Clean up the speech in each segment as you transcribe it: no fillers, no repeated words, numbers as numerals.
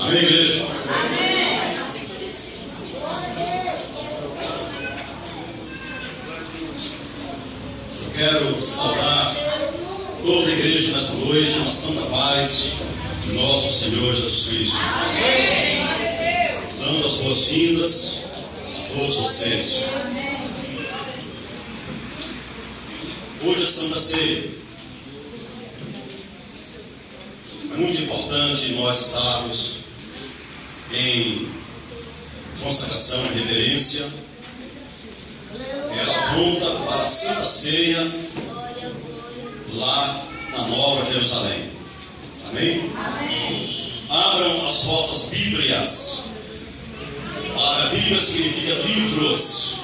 Amém, igreja? Amém. Eu quero saudar toda a igreja nesta noite, na santa paz de nosso Senhor Jesus Cristo. Amém. Dando as boas-vindas a todos vocês. Hoje é Santa Ceia. É muito importante nós estarmos em consagração e reverência. Ela aponta para a Santa Ceia lá na Nova Jerusalém. Amém? Amém. Abram as vossas Bíblias. A palavra Bíblia significa livros.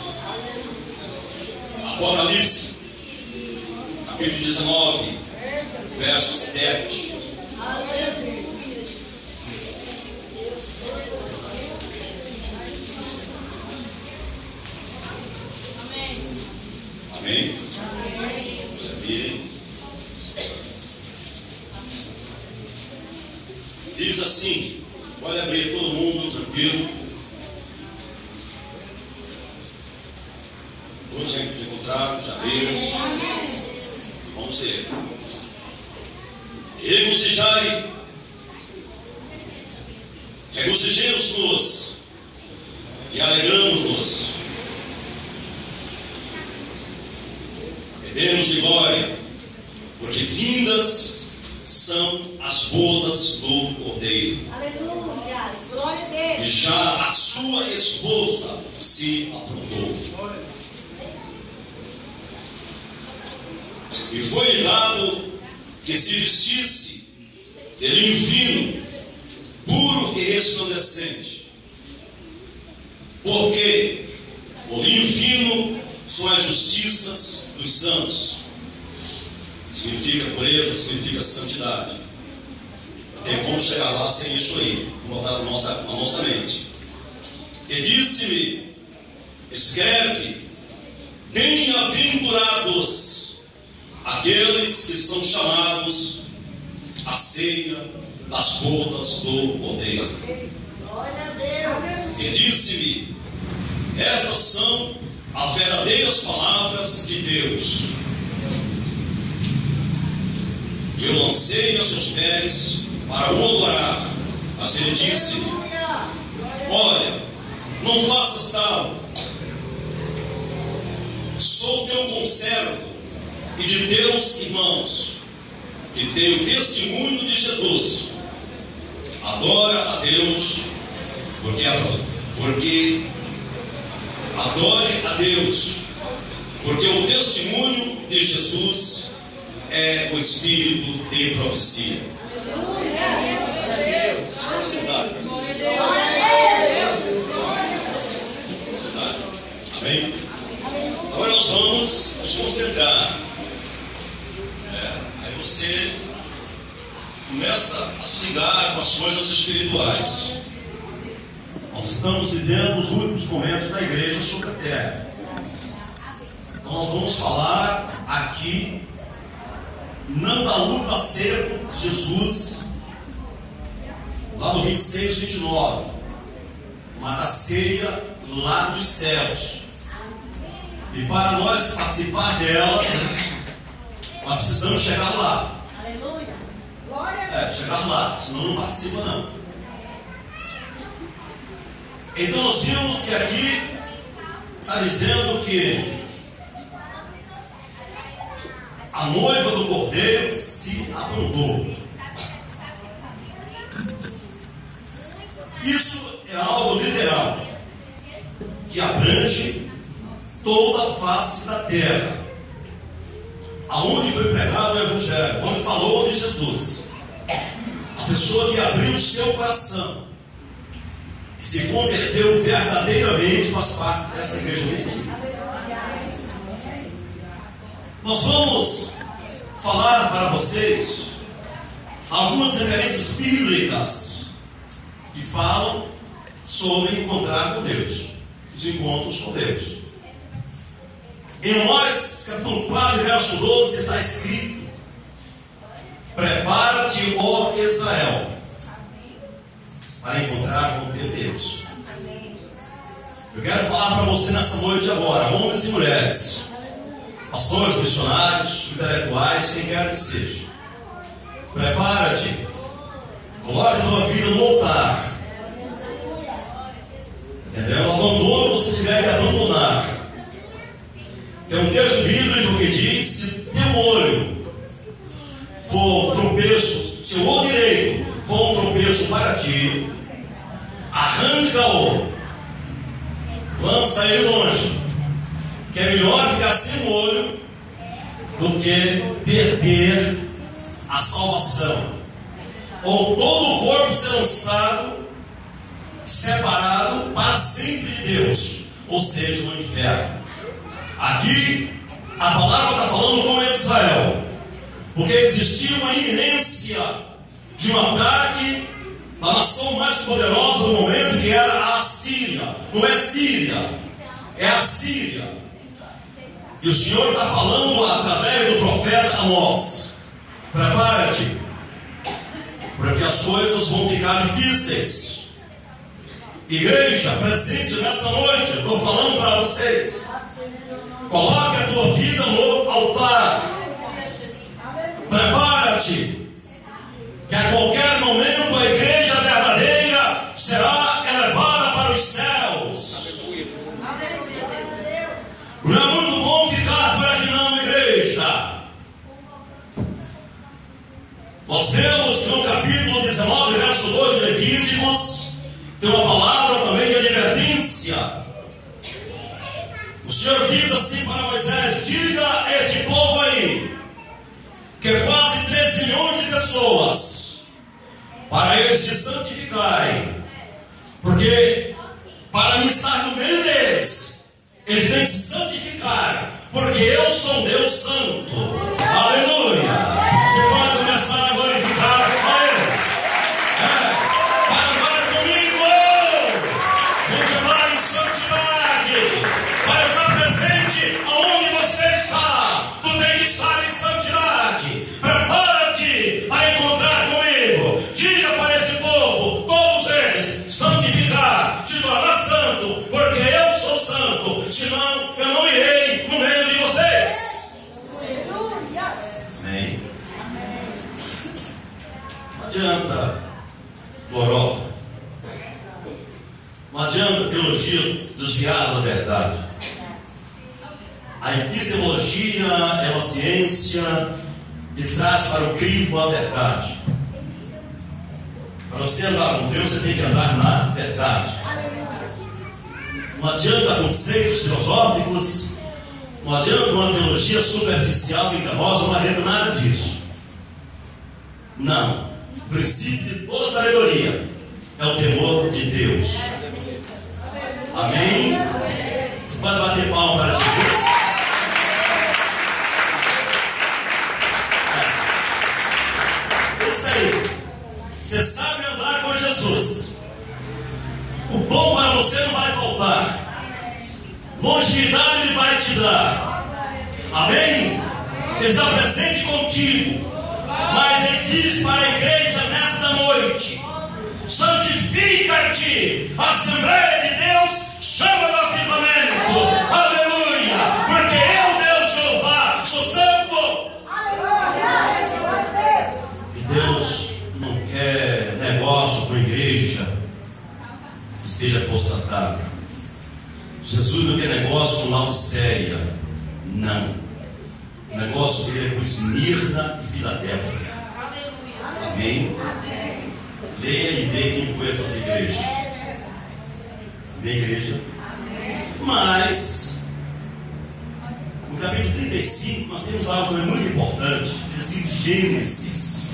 Apocalipse, capítulo 19, verso 7. Amém? Virem. Diz assim, pode abrir todo mundo, tranquilo. Todos já encontraram, já abriram. Vamos ver. Regozijai, regozijemos-nos e alegramos-nos. Demos de glória, porque vindas são as bodas do Cordeiro. Aleluia, glória a Deus. E já a sua esposa se aprontou. E foi-lhe dado que se vestisse de linho fino, puro e resplandecente. Porque o linho fino são as justiças dos santos. Significa pureza, significa santidade. Tem como chegar lá sem isso aí, botar na nossa mente. E disse-me: escreve, bem-aventurados aqueles que são chamados à ceia das bodas do Cordeiro. E disse-me: estas são as verdadeiras palavras de Deus. E eu lancei aos seus pés para o adorar. Mas ele disse-me: olha, não faças tal. Sou teu conservo e de teus irmãos, que têm o testemunho de Jesus. Adora a Deus, porque adore a Deus, porque o testemunho de Jesus é o espírito de profecia. Verdade. Amém? Agora nós vamos nos concentrar. Aí você começa a se ligar com as coisas espirituais. Nós estamos vivendo os últimos momentos da igreja sobre a terra. Então nós vamos falar aqui, não da última ceia com Jesus, lá no 26, 29, mas da ceia lá dos céus. E para nós participar dela, nós precisamos chegar lá. Aleluia. Glória a Deus. Chegar lá, senão não participa não. Então nós vimos que aqui está dizendo que a noiva do Cordeiro se aprontou. Isso é algo literal, que abrange toda a face da terra, aonde foi pregado o Evangelho, onde falou de Jesus. A pessoa que abriu o seu coração e se converteu verdadeiramente faz parte dessa igreja bendita. Nós vamos falar para vocês algumas referências bíblicas que falam sobre encontrar com Deus, os encontros com Deus. Em Amós, capítulo 4, verso 12, está escrito: prepara-te, ó Israel, para encontrar com teu Deus. Eu quero falar para você nessa noite agora, homens e mulheres, pastores, missionários, intelectuais, quem quer que seja. Prepara-te, coloque a tua vida no altar. Entendeu? Abandono você tiver que abandonar. Tem um texto bíblico que diz: se teu olho for tropeço, se o olho direito for um tropeço para ti, arranca-o, lança ele longe, que é melhor ficar sem o olho do que perder a salvação, ou todo o corpo ser lançado, separado para sempre de Deus, ou seja, no inferno. Aqui a palavra está falando com Israel, porque existia uma iminência de um ataque da nação mais poderosa do momento, que era a Assíria. Não é Síria, é a Síria. E o Senhor está falando através do profeta Amós: prepara-te, porque as coisas vão ficar difíceis. Igreja presente nesta noite, estou falando para vocês: coloque a tua vida no altar. Prepara-te, que a qualquer momento a igreja verdadeira será elevada para os céus. Não é muito bom ficar por aqui não, igreja. Nós vemos que no capítulo 19, verso 2 de Levíticos, tem uma palavra também de advertência. O Senhor diz assim para Moisés: diga a este povo aí, que é quase 3 milhões de pessoas, para eles se santificarem, porque para mim estar no meio deles, eles têm que se santificar, porque eu sou um Deus santo. Aleluia! Você pode começar a glorificar a Ele. Para andar comigo, tem que andar em santidade. Para estar presente aonde você está, tu tem que estar em santidade. Prepara-te para encontrar comigo. Diga para esse povo, todos eles, santificar, se tornar santo, porque eu sou santo, senão eu não irei no meio de vocês. Amém? Não adianta lorota, não adianta teologia desviada da verdade. A epistemologia é uma ciência que traz para o crivo a verdade. Para você andar com Deus, você tem que andar na verdade. Não adianta conceitos filosóficos, não adianta uma teologia superficial, enganosa, não adianta nada disso. Não. O princípio de toda sabedoria é o temor de Deus. Amém? Você pode bater palma para Jesus? Isso aí. Você sabe andar com Jesus. O bom para você não vai faltar. Longevidade Ele vai te dar. Amém? Ele está presente contigo. Mas Ele diz para a igreja nesta noite: santifica-te. A Assembleia de Deus chama do avivamento. Aleluia! Porque eu, Deus Jeová, sou santo. E Deus não quer negócio com a igreja que esteja apostatada. Jesus não quer negócio com Laodiceia. Não. O negócio dele é com Esmirna e Filadélfia. Amém? Leia e vê quem foi essas igrejas. Vê a igreja. Mas no capítulo 35 nós temos algo que é muito importante. Diz assim: Gênesis.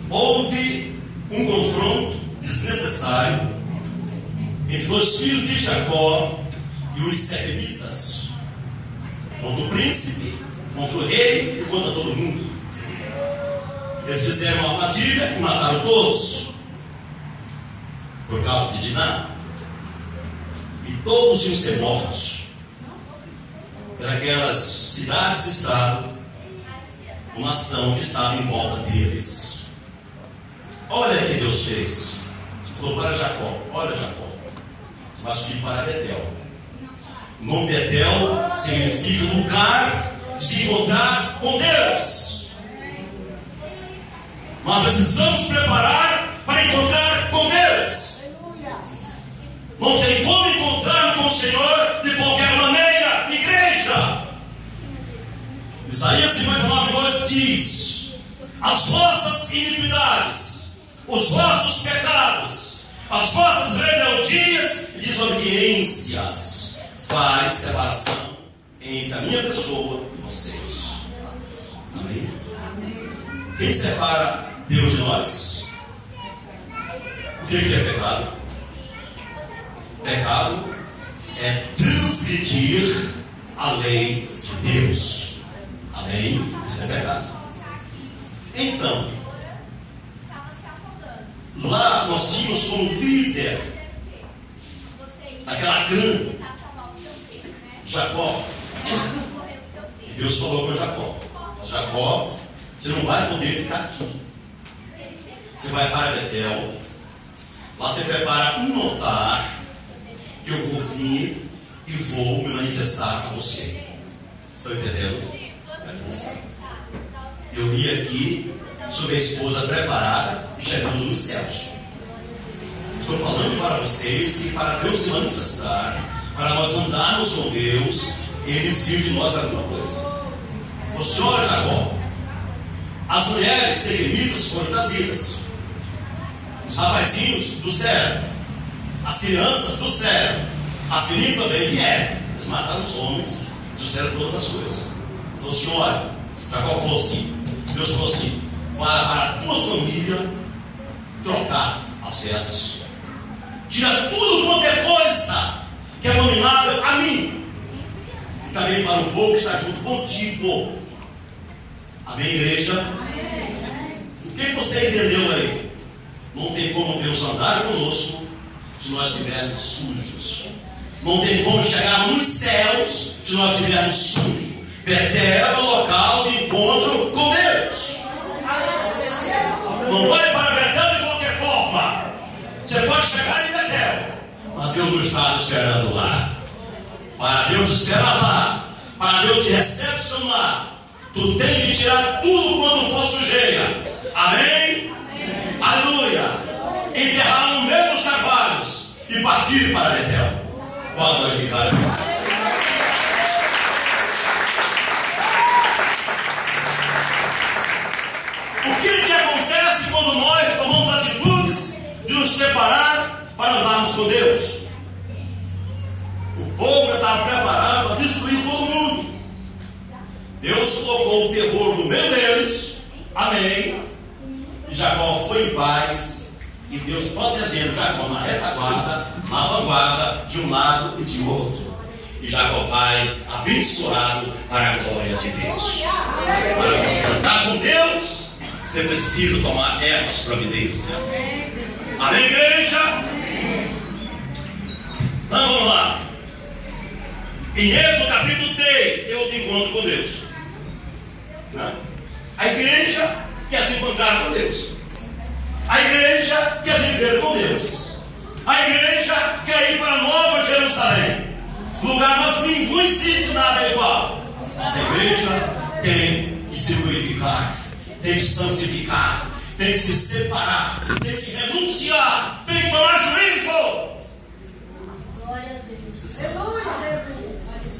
Houve um confronto desnecessário entre os filhos de Jacó e os Sequemitas, contra o príncipe, contra o rei e contra todo mundo. Eles fizeram uma armadilha e mataram todos por causa de Diná. E todos iam ser mortos pelas cidades e estado, uma nação que estava em volta deles. Olha o que Deus fez. falou para Jacó: olha, Jacó, você vai subir para Betel. O nome Betel significa lugar de se encontrar com Deus. Nós precisamos preparar para encontrar com Deus. Não tem como encontrar com o Senhor de qualquer maneira, igreja. Isaías 59:2 diz: as vossas iniquidades, os vossos pecados, as vossas rebeldias e desobediências faz separação entre a minha pessoa e vocês. Amém? Quem separa Deus de nós? O que é pecado? Pecado é transgredir a lei de Deus. Amém? Isso é pecado. Então, lá nós tínhamos como líder aquela clã Jacó. E Deus falou para Jacó: Jacó, você não vai poder ficar aqui. Você vai para Betel. Lá você prepara um altar que eu vou vir e vou me manifestar a você. Estão entendendo? Eu li aqui sobre a esposa preparada chegando nos céus. Estou falando para vocês que para Deus se manifestar, para nós andarmos com Deus, Ele exige de nós alguma coisa. O senhor Jacó, as mulheres segredas foram trazidas, os rapazinhos do céu, as crianças do céu, as meninas também vieram. Eles mataram os homens, trouxeram todas as coisas. O senhor Jacó falou assim: Deus falou assim: para a tua família trocar as festas, tira tudo quanto é coisa que é abominável a mim, e também para o povo que está junto contigo. Amém, igreja? O que você entendeu aí? Não tem como Deus andar conosco se nós estivermos sujos. Não tem como chegar nos céus se nós estivermos sujos. Betel é o local de encontro com Deus. Não vai para Betel de qualquer forma. Você pode chegar em Betel, mas Deus não está te esperando lá. Para Deus te esperar lá, para Deus te recepcionar, tu tem que tirar tudo quanto for sujeira. Amém? Aleluia! Enterrar no meio dos carvalhos e partir para Betel. Pode glorificar a Deus. O que acontece quando nós tomamos atitudes de nos separar para andarmos com Deus? O povo já estava preparado para destruir todo mundo. Deus colocou o terror no meio deles. Amém. E Jacó foi em paz. E Deus protegendo Jacó na retaguarda, na vanguarda, de um lado e de outro. E Jacó vai abençoado para a glória de Deus. Para você andar com Deus, você precisa tomar essas providências. Amém, igreja? Então vamos lá. Em Êxodo capítulo 3, tem outro encontro com Deus. A igreja quer se encontrar com Deus. A igreja quer viver com Deus. A igreja quer ir para Nova Jerusalém, lugar mais conhecido, nada é igual. Mas a igreja tem que se purificar, tem que santificar, tem que se separar, tem que renunciar, tem que tomar juízo.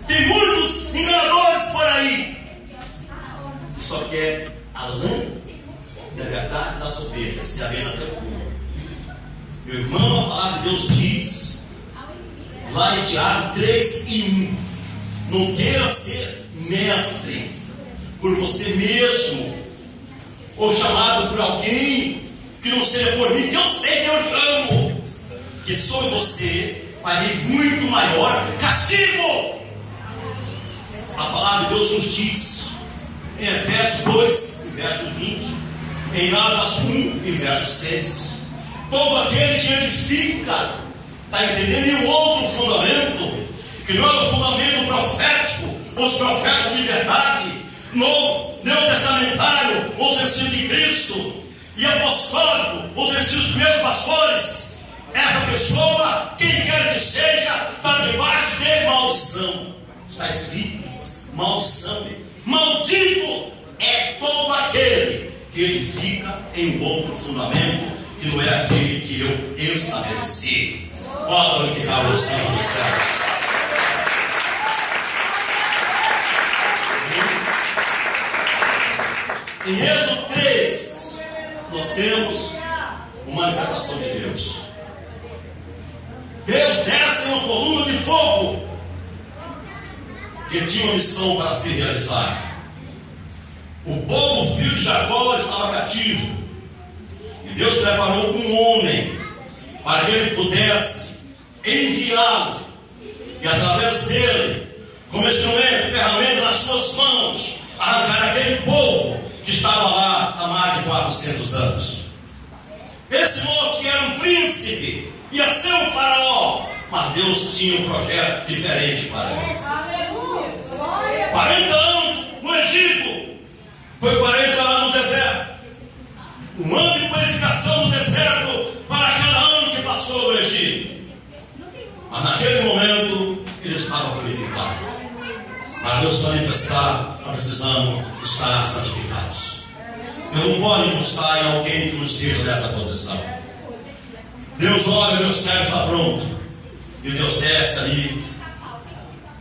Tem muitos enganadores por aí que só quer a lã da verdade das ovelhas, se a mesa até o cu. Meu irmão, a palavra de Deus diz lá em Tiago 3:1: não queira ser mestre por você mesmo, ou chamado por alguém que não seja por mim, que eu sei que eu amo, que sobre você vai vir muito maior castigo. A palavra de Deus nos diz em Efésios 2, verso 20, em Gálatas 1, em verso 6, todo aquele que edifica, está entendendo? E o outro fundamento, que não é o fundamento profético, os profetas de verdade, no neotestamentário, os ensinos de Cristo, e apostólico, os ensinos dos meus pastores, essa pessoa, quem quer que seja, está debaixo de maldição. Está escrito, maldição. Maldito é todo aquele que edifica em outro fundamento, que não é aquele que eu estabeleci. Pode glorificar o Senhor dos céus. Em Êxodo 3, nós temos uma manifestação de Deus. Deus desce uma coluna de fogo que tinha uma missão para se realizar. O povo, filho de Jacó, estava cativo, e Deus preparou um homem para que ele pudesse enviá-lo, e através dele, como instrumento, ferramenta nas suas mãos, arrancar aquele povo que estava lá há mais de 400 anos. Esse moço, que era um príncipe, ia ser um faraó, mas Deus tinha um projeto diferente para ele. 40 anos no Egito, foi 40 anos no deserto, um ano de purificação no deserto para cada ano que passou no Egito. Mas naquele momento ele estava purificado. Para Deus manifestar, nós precisamos estar santificados. Eu não posso estar em alguém que não esteja nessa posição. Deus olha, meu servo está pronto, e Deus desce ali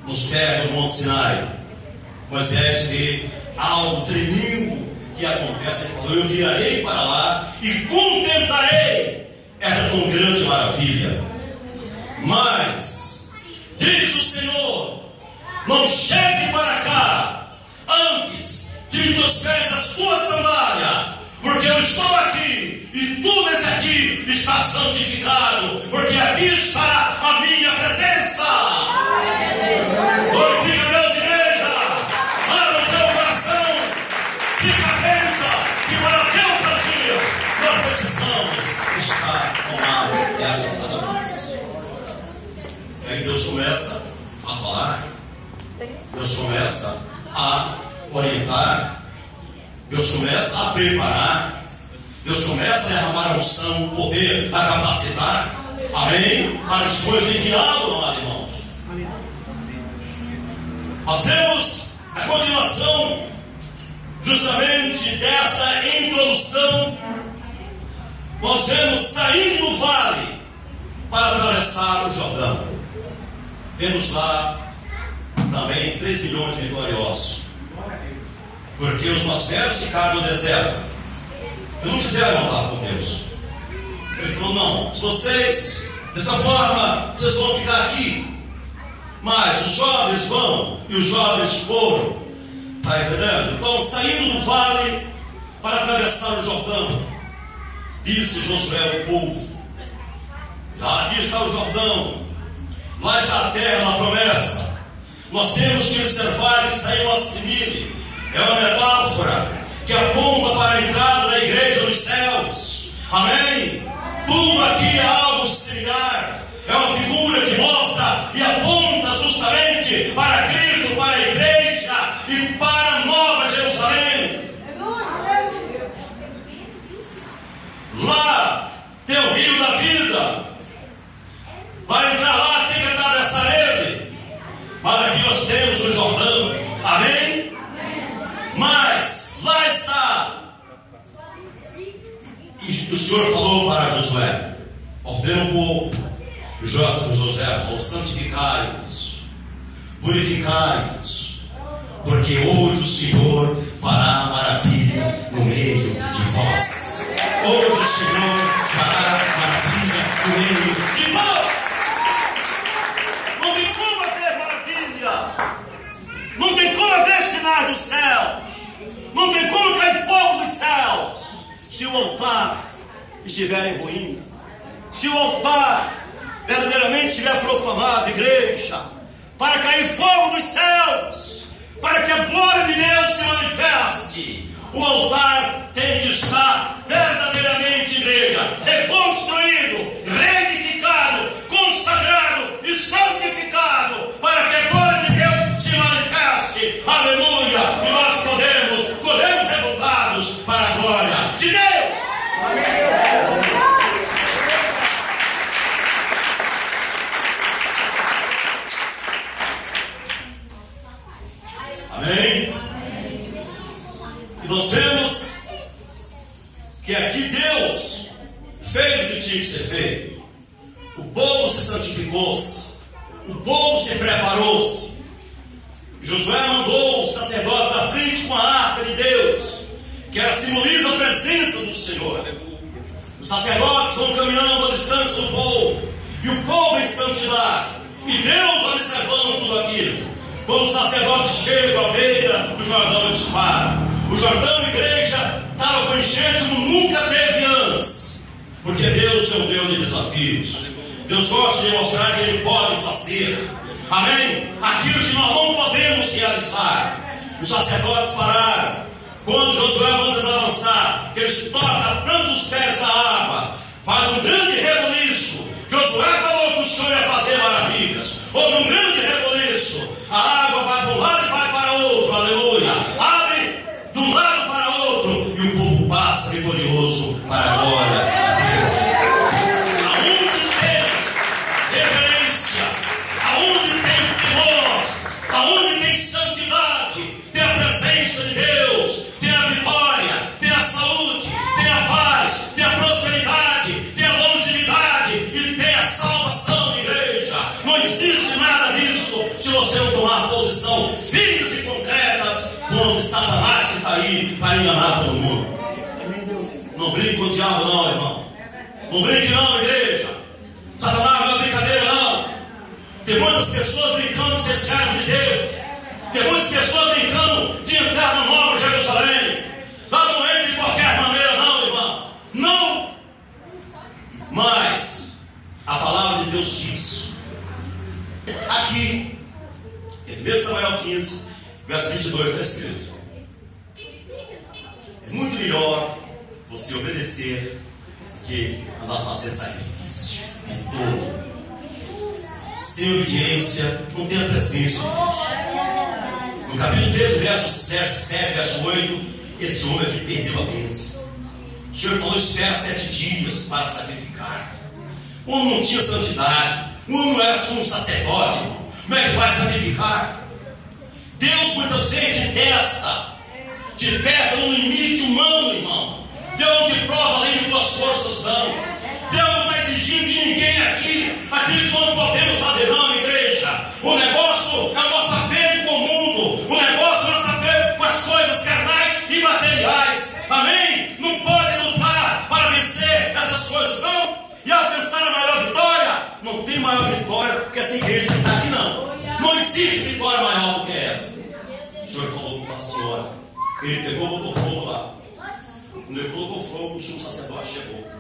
nos pés do Monte Sinai. Moisés vê algo tremendo que acontece. Ele falou: eu virarei para lá e contemplarei essa tão grande maravilha. Mas diz o Senhor: não chegue para cá antes que dos pés as tuas sandálias, porque eu estou aqui e tu nesse aqui está santificado, porque aqui está a minha presença. Glorifica Deus, igreja. Abra o teu coração, fica atenta, que para Deus agir nós precisamos estar tomando essas atitudes. E aí Deus começa a falar, Deus começa a orientar, Deus começa a preparar, Deus começa a derramar a unção, o poder, a capacitar, amém? Para depois enviá-lo, irmãos. Nós temos a continuação justamente desta introdução. Nós vemos saindo do vale para atravessar o Jordão. Vemos lá também 3 milhões de vitoriosos, porque os mais velhos ficaram no deserto e não quiseram andar com Deus. Ele falou: não, se vocês, dessa forma, vocês vão ficar aqui, mas os jovens vão, e os jovens foram. Está entendendo? Então, saindo do vale para atravessar o Jordão, disse Josué ao povo: já aqui está o Jordão, lá está a terra, a promessa. Nós temos que observar que isso aí não assimile. É uma metáfora que aponta para a entrada da igreja dos céus. Amém? Tudo aqui é algo similar. É uma figura que mostra e aponta justamente para Cristo, para a igreja e para a Nova Jerusalém. Lá tem o rio da vida. Para entrar lá tem que atravessar ele. Mas aqui nós temos o Jordão. Amém? Mas lá está. E o Senhor falou para Josué: ordena o povo. Josué falou: santificai-vos, purificai-vos, porque hoje o Senhor fará maravilha no meio de vós. Hoje o Senhor fará maravilha no meio de vós. Não tem como haver maravilha, não tem como haver sinais dos céus, não tem como cair fogo dos céus, se o altar estiver em ruína, se o altar verdadeiramente estiver profanado. Igreja, para cair fogo dos céus, para que a glória de Deus se manifeste, o altar tem que estar verdadeiramente, igreja, reconstruído, reedificado, consagrado e santificado, para que a glória de Deus se manifeste. Aleluia! E nós podemos colher os resultados para a glória de Deus. Amém? E nós vemos que aqui Deus fez o que tinha que ser feito. O povo se santificou-se, o povo se preparou-se. Josué mandou o sacerdote à frente com a arca de Deus, que era simboliza a presença do Senhor. Os sacerdotes vão caminhando à distância do povo, e o povo em santidade, e Deus observando tudo aquilo. Quando os sacerdotes chegam à beira do Jordão, eles param. O Jordão, igreja, estava com enchente como nunca teve antes, porque Deus é um Deus de desafios. Deus gosta de mostrar que Ele pode fazer, amém? Aquilo que nós não podemos realizar. Os sacerdotes pararam. Quando Josué manda avançar, eles tocam tanto os pés na água, faz um grande rebuliço. Josué falou que o Senhor ia fazer maravilhas. Houve um grande rebuliço. A água vai para um lado e vai para outro, aleluia. Abre de um lado para outro, e o povo passa vitorioso para a glória de Deus. Aonde tem reverência, aonde tem temor, aonde tem santidade, tem a presença de Deus, tem a vitória, tem a saúde, tem a paz, tem a prosperidade, tem a longevidade e tem a salvação, igreja. Não existe nada disso se você não tomar posição firmes e concretas contra Satanás, que está aí para enganar todo mundo. Não brinque com o diabo não, irmão. Não brinque não, igreja. Satanás não é brincadeira não. Tem muitas pessoas brincando de ser servo de Deus. Tem muitas pessoas brincando de entrar no Novo Jerusalém. Lá não entra de qualquer maneira não, irmão. Não. Mas a palavra de Deus diz aqui em 1 Samuel 15, verso 22, está escrito: é muito melhor você obedecer que andar fazendo sacrifício em todo. Sem obediência não tem a presença de Deus. No capítulo 13, verso 7, verso 8, esse homem aqui perdeu a bênção. O Senhor falou: espera 7 dias para sacrificar. O homem não tinha santidade, o homem não era sumo sacerdote. Como é que vai sacrificar? Deus muitas vezes te testa no limite humano, irmão. Deus não te prova além de tuas forças, não. Deus não está exigindo de ninguém aqui aquilo que nós não podemos fazer, não, igreja. O negócio é o nosso apego com o mundo. O negócio é o nosso apego com as coisas carnais e materiais. Amém? Não pode lutar para vencer essas coisas, não. E alcançar a maior vitória. Não tem maior vitória que essa igreja que está aqui, não. Não existe vitória maior do que essa. O Senhor falou com a senhora. Ele pegou, botou fogo lá. Quando ele colocou fogo, o sumo sacerdote chegou.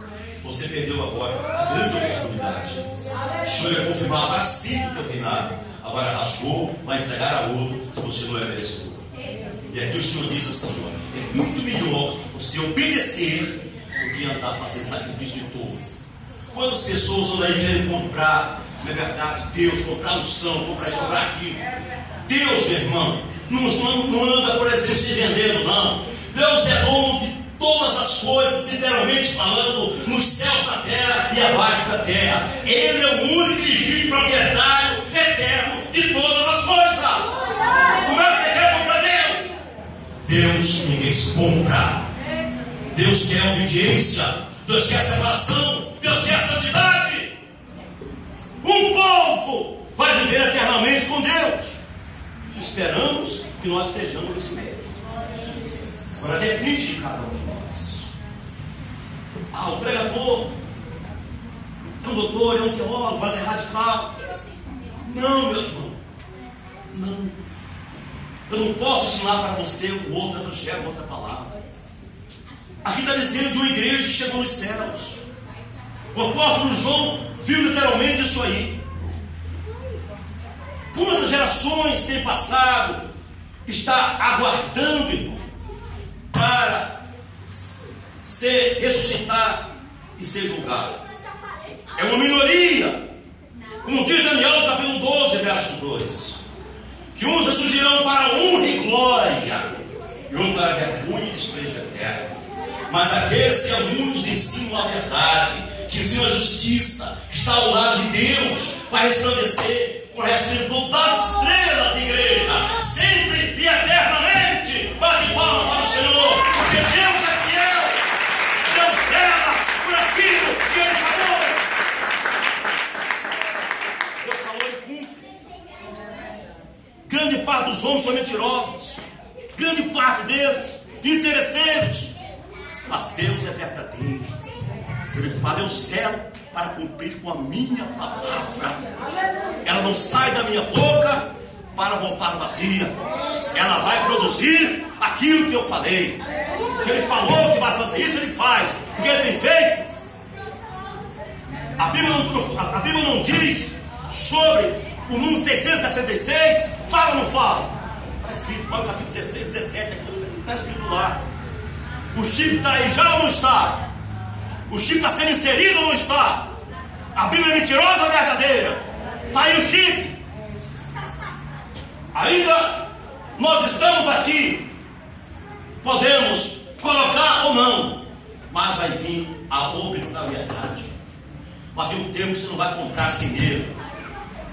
Você perdeu agora a grande oportunidade. O Senhor ia confirmar para sempre o teu reinado. Agora rasgou, vai entregar a outro que você não é merecedor. E aqui o Senhor diz assim: é muito melhor você obedecer do que andar fazendo sacrifício de touro. Quantas pessoas andam aí querendo comprar, não é verdade, Deus, comprar unção, comprar isso, comprar aquilo. Deus, meu irmão, não anda, por exemplo, se vendendo, não. Deus é dono de todas as coisas, literalmente falando, nos céus da terra e abaixo da terra. Ele é o único e legítimo proprietário eterno de todas as coisas. Como é que você quer comprar Deus? Deus ninguém se compra. Deus quer obediência, Deus quer separação, Deus quer santidade. Um povo vai viver eternamente com Deus. Esperamos que nós estejamos nesse meio. Agora depende de cada um de nós. O pregador é um doutor, é um teólogo, mas é radical. Não, meu irmão. Não. Eu não posso ensinar para você o outro evangelho, outra palavra. Aqui está dizendo de uma igreja que chegou nos céus. O apóstolo João viu literalmente isso aí. Quantas gerações tem passado, está aguardando, irmão, para ser ressuscitado e ser julgado. É uma minoria. Como diz Daniel, capítulo 12, verso 2. Que uns ressurgirão para honra e glória, e outros para vergonha e desprezo eterno. Mas aqueles que a muitos ensinam a verdade, que ensinam a justiça, que está ao lado de Deus, vai resplandecer com o resplendor das estrelas, igreja, sempre e eternamente. parte dos homens são mentirosos, grande parte deles, interesseiros, mas Deus é verdadeiro. Ele fala: eu zelo para cumprir com a minha palavra. Ela não sai da minha boca para voltar vazia. Ela vai produzir aquilo que eu falei. Se ele falou que vai fazer isso, ele faz. O que ele tem feito? A Bíblia não diz sobre o número 666. Fala ou não fala? Está escrito lá no capítulo 16, 17. Está escrito lá. O chip está aí já ou não está? O chip está sendo inserido ou não está? A Bíblia é mentirosa ou verdadeira? Está aí o chip. Ainda nós estamos aqui. Podemos colocar ou não, mas vai vir a obrigatoriedade. Vai vir um tempo que você não vai comprar sem ele.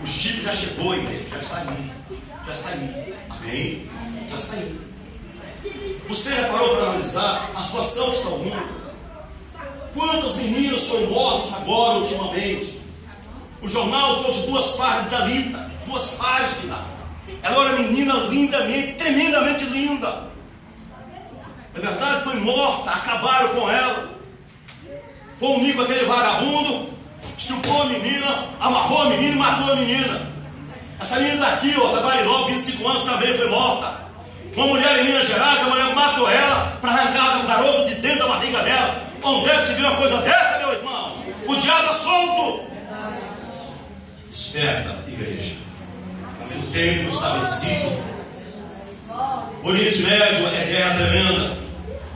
O chip já chegou, igreja, já está aí. Já está aí. Amém? Já está aí. Você já parou para analisar a situação que está o mundo? Quantos meninos foram mortos agora, ultimamente? O jornal trouxe 2 páginas da Lita, 2 páginas. Ela era uma menina lindamente, tremendamente linda. Na verdade, foi morta, acabaram com ela. Foi um amigo aquele vagabundo, estuprou a menina, amarrou a menina e matou a menina. Essa menina daqui, ó, da Bariló, 25 anos, também foi morta. Uma mulher em Minas Gerais, a mulher matou ela para arrancar o garoto de dentro da barriga dela. Onde é que se viu uma coisa dessa, meu irmão? O diabo está solto. Desperta, igreja. O tempo está vencido. O Oriente Médio é guerra tremenda,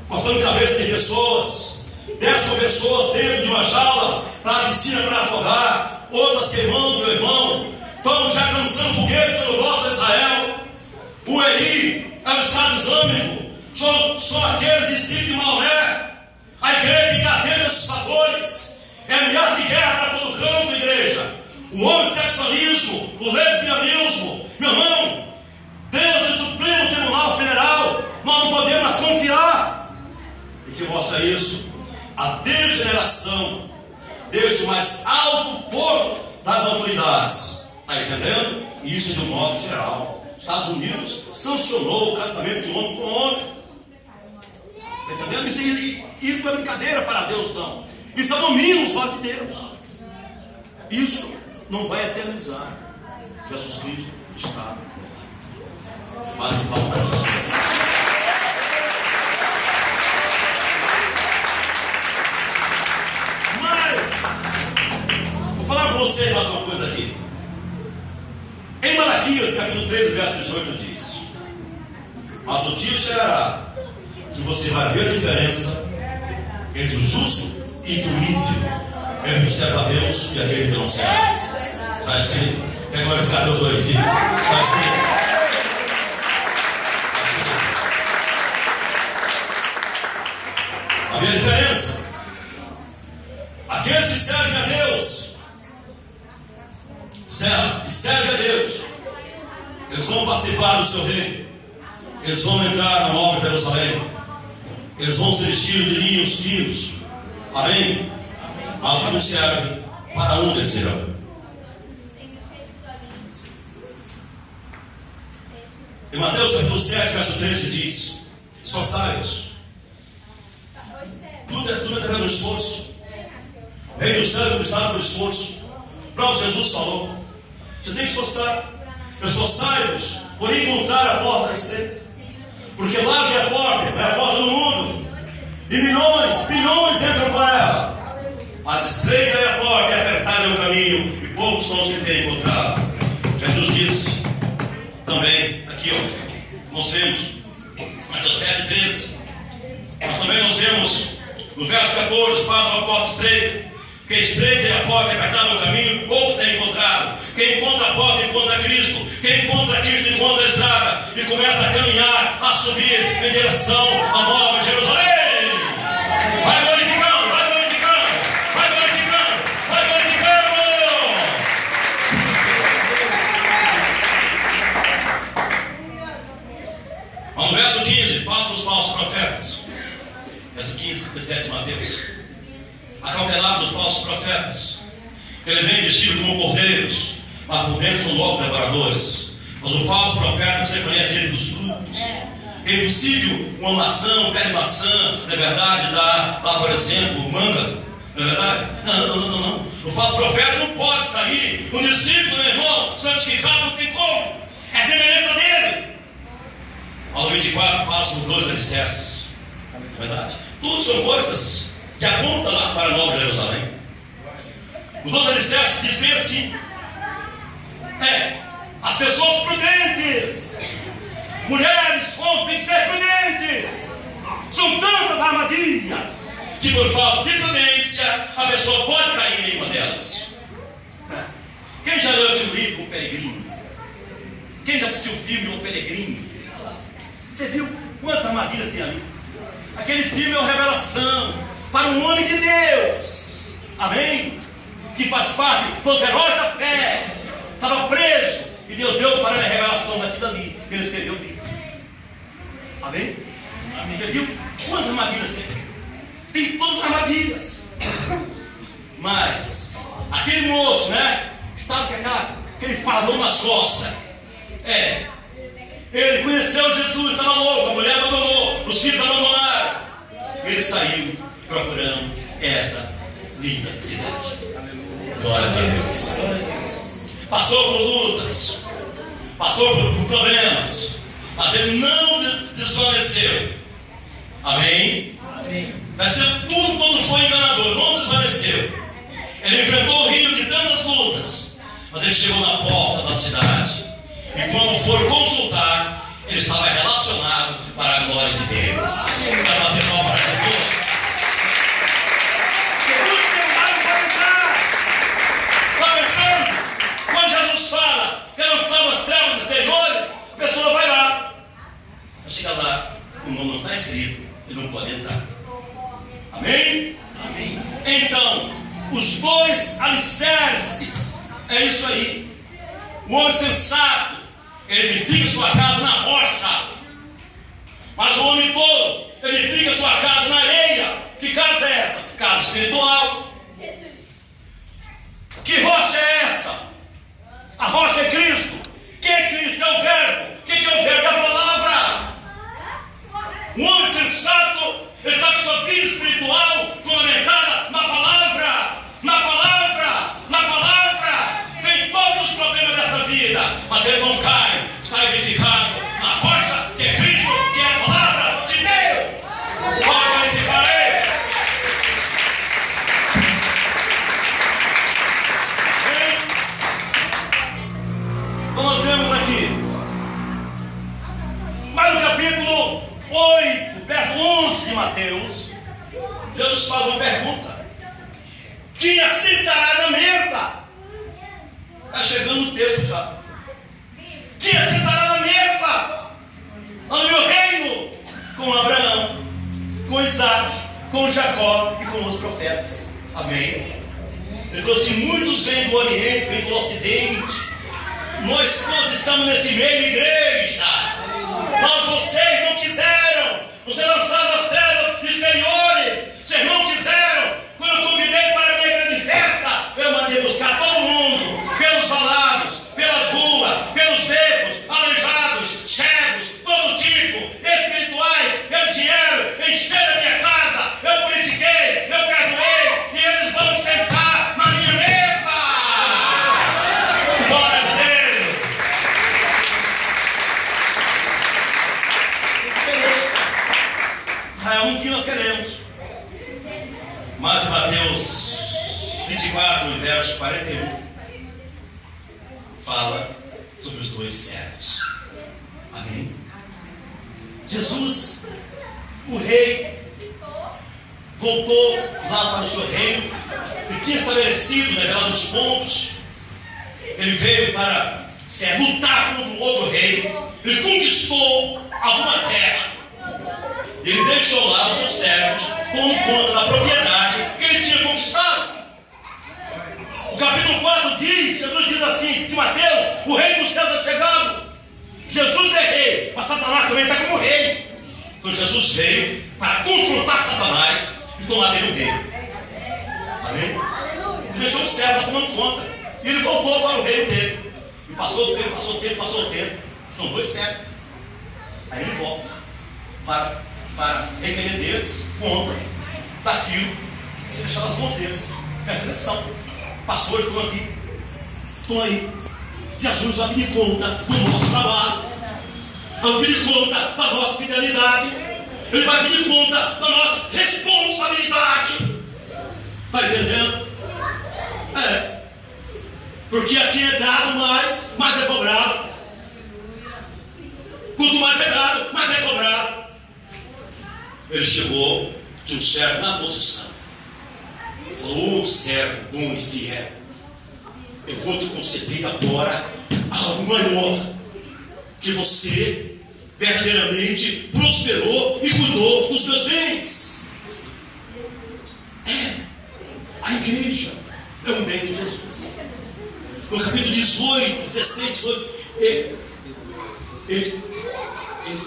cortando cabeça de pessoas. 10 pessoas dentro de uma jaula para a piscina para afogar, outras queimando, meu irmão. Estão já lançando foguetes sobre o nosso Israel. O EI é o Estado Islâmico, são aqueles discípulos de Maomé. A igreja fica atenta a esses fatores. É ameaça de guerra para todo canto, igreja. O homossexualismo, o lesbianismo, meu irmão. Deus do Supremo Tribunal Federal, nós não podemos mais confiar. E que mostra isso? A degeneração desde o mais alto posto das autoridades. Está entendendo? Isso de um modo geral. Estados Unidos sancionou o casamento de homem com homem. Está entendendo? Isso não é brincadeira para Deus, não. Isso é domínio só de Deus. Isso não vai eternizar. Jesus Cristo está. Mas em palmas para Jesus. Mas vou falar para você mais uma coisa aqui. Em Malaquias, capítulo 13, verso 18 diz: mas o dia chegará que você vai ver a diferença entre o justo e entre o ímpio, entre o que serve a Deus e aquele que não serve. Está escrito. Quer glorificar Deus, glorifica. Está escrito. Havia diferença. Aqueles que servem a Deus, que servem a Deus, eles vão participar do seu reino. Eles vão entrar na Nova Jerusalém. Eles vão se vestir de linhos finos. Amém? Mas os que não servem, para onde eles irão? Em Mateus capítulo 7, verso 13 diz: esforçai-vos. Tudo é através do esforço. O reino do céu é conquistado por esforço. O próprio Jesus falou: você tem que esforçar. Esforçai-vos por encontrar a porta estreita. Porque larga é a porta do mundo. E milhões entram por ela. Mas estreita é a porta e apertado é o caminho. E poucos são os que têm encontrado. Jesus disse também, aqui ó, nós vemos, Mateus 7, 13. Mas também nós vemos, no verso 14, faz uma porta estreita. Porque estreita é a porta e apertado é o caminho. Poucos têm encontrado. Quem encontra a porta encontra Cristo. Quem encontra Cristo encontra a estrada. E começa a caminhar, a subir em direção à Nova Jerusalém. Vai glorificando, vai glorificando, vai glorificando, vai glorificando. No verso 15, fala dos falsos profetas. Verso 15, 17 de Mateus. Acautelado dos falsos profetas, que ele vem vestido como cordeiros, mas por dentro são lobos devoradores. Mas o falso profeta, você conhece ele dos frutos. É impossível uma maçã, um pé de maçã, não é verdade, dar, por exemplo, manga, não é verdade? Não. O falso profeta não pode sair. O discípulo, meu irmão, santificado não tem como. É a semelhança dele. Ao 24 fala sobre 2 alicerces. Não é verdade? Tudo são coisas que apontam lá para a Nova Jerusalém. O 2 alicerces diz bem assim: as pessoas prudentes, mulheres, homens, têm que ser prudentes. São tantas armadilhas que por falta de prudência a pessoa pode cair em uma delas. Quem já leu aquele livro, O Peregrino? Quem já assistiu o filme O Peregrino? Você viu quantas armadilhas tem ali? Aquele filme é uma revelação para um homem de Deus, amém? Que faz parte dos heróis da fé. Estava preso e Deus deu para ele a revelação daquilo ali. Ele escreveu o livro, amém? Você viu quantas armadilhas tem? Tem todas as armadilhas. Mas aquele moço, né, que estava com aquele fardo nas costas, ele conheceu Jesus, estava louco, a mulher abandonou, os filhos abandonaram. Ele saiu procurando esta linda cidade. Glórias a Deus. Passou por lutas, passou por problemas, mas ele não desvaneceu. Amém? Vai ser tudo quando foi enganador, não desvaneceu. Ele enfrentou o rio de tantas lutas, mas ele chegou na porta da cidade. E quando for consultar, ele estava relacionado para a glória de Deus. Para bater palma para Jesus. Está pensando? Quando Jesus fala que lançava as trevas exteriores, a pessoa vai lá. Chega lá, o nome não está escrito, ele não pode entrar. Amém? Amém. Então, os 2 alicerces, é isso aí. O homem sensato, ele edifica sua casa na rocha. Mas o homem tolo, ele edifica sua casa na areia. Que casa é essa? Casa espiritual. Que rocha é essa? A rocha é Cristo. Quem é Cristo? Que é o Verbo. Quem é o Verbo? É a palavra. O homem sensato, ele está com sua vida espiritual fundamentada na palavra. Na palavra. Na palavra. Tem todos os problemas dessa vida, mas ele não cai. Está edificado na rocha que é Cristo, que é a palavra de Deus. Pode edificar ele. Então nós vemos aqui, mas no capítulo 8, verso 11 de Mateus, Jesus faz uma pergunta: quem assentará na mesa? Está chegando o texto já. Quem assentará na mesa no meu reino? Com Abraão, com Isaac, com Jacó e com os profetas. Amém? Ele falou assim: muitos vêm do Oriente, vêm do Ocidente. Nós estamos nesse meio, igreja. Mas vocês não quiseram. Vocês lançaram as trevas exteriores. Vocês não quiseram. Quando eu convidei para a minha grande festa, eu mandei buscar todo mundo, pelos valados, pelas ruas, pelos becos, aleijados, cegos, todo tipo, espirituais. Eles vieram, encheram a minha casa, eu purifiquei, eu perdoei, e eles vão sentar na minha mesa. Glórias a Deus. Israel, um que nós queremos. Mas Mateus 24, verso 41, fala sobre os 2 servos. Amém? Jesus, o rei, voltou lá para o seu reino e tinha estabelecido, revelado os pontos. Ele veio para lutar contra um outro rei. Ele conquistou alguma terra. Ele deixou lá os seus servos com conta da propriedade que ele tinha conquistado. O capítulo 4 diz, Jesus diz assim, de Mateus: o reino dos céus é chegado. Jesus é rei, mas Satanás também está como rei. Então Jesus veio para confrontar Satanás e tomar dele o reino. Amém? Ele deixou o servo tomando conta. E ele voltou para o reino dele. E passou o tempo. São 2 séculos. Aí ele volta para requerer deles conta daquilo que deixava as mãos deles. Presta atenção. Pastores estão aqui. Estão aí. Jesus vai pedir conta do nosso trabalho. Vai pedir conta da nossa fidelidade. Ele vai pedir conta da nossa responsabilidade. Está entendendo? Porque aqui é dado mais é cobrado. Quanto mais é dado, mais é cobrado. Ele chegou de um servo na posição. Falou: servo bom e fiel, eu vou te conceder agora algo maior, que você verdadeiramente prosperou e cuidou dos meus bens. A igreja é um bem de Jesus. No capítulo 16, ele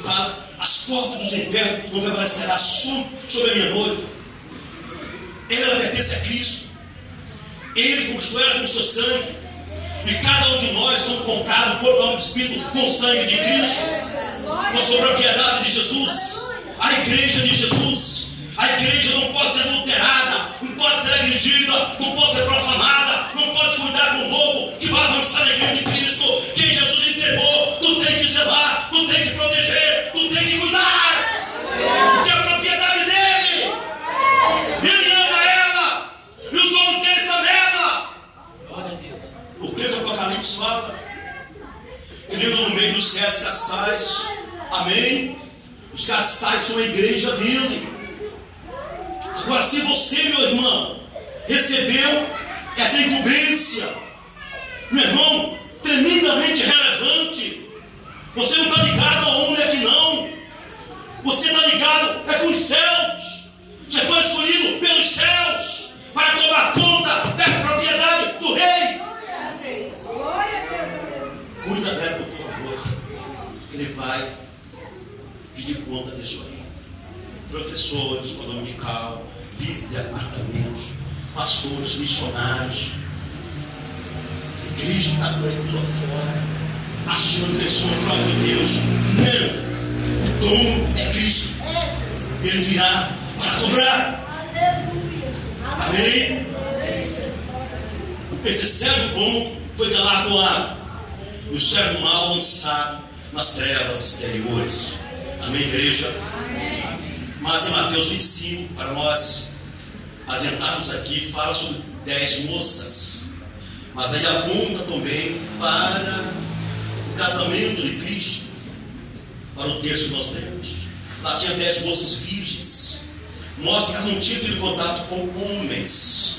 fala: as portas dos infernos não prevalecerá sobre a minha noiva. Ela pertence a Cristo. Ele conquistou ela com o seu sangue. E cada um de nós somos comprados, corpo, alma e espírito, com o sangue de Cristo. Nós somos propriedade de Jesus. A igreja de Jesus. A igreja não pode ser adulterada, não pode ser agredida, não pode ser profanada, não pode cuidar com o lobo que vai avançar na igreja de Cristo. Quem Jesus entregou, tu tem que zelar, tu tem que proteger, tu tem que cuidar. Porque é a propriedade dele. Ele ama ela. E os olhos dele estão nela. O que o Apocalipse fala? Ele anda no meio dos 7 castiçais. Amém? Os castiçais são a igreja dele. Agora, se você, meu irmão, recebeu essa incumbência, meu irmão, tremendamente relevante, você não está ligado aonde é que não. Você está ligado com os céus. Você foi escolhido pelos céus para tomar conta dessa propriedade do rei. Glória a Deus. Cuida dela com tua boca, que ele vai pedir conta disso aí. Professores, escola dominical, líderes de apartamentos, pastores, missionários, igreja que está por aí toda fora, achando que eles são o próprio Deus. Não, o dono é Cristo. Ele virá para cobrar. Amém? Esse servo bom foi galardoado, e o servo mau lançado nas trevas exteriores. Amém, igreja? Mas em Mateus 25, para nós adiantarmos aqui, fala sobre 10 moças. Mas aí aponta também para o casamento de Cristo, para o texto que nós temos. Lá tinha 10 moças virgens. Mostra que elas não tinham tido contato com homens.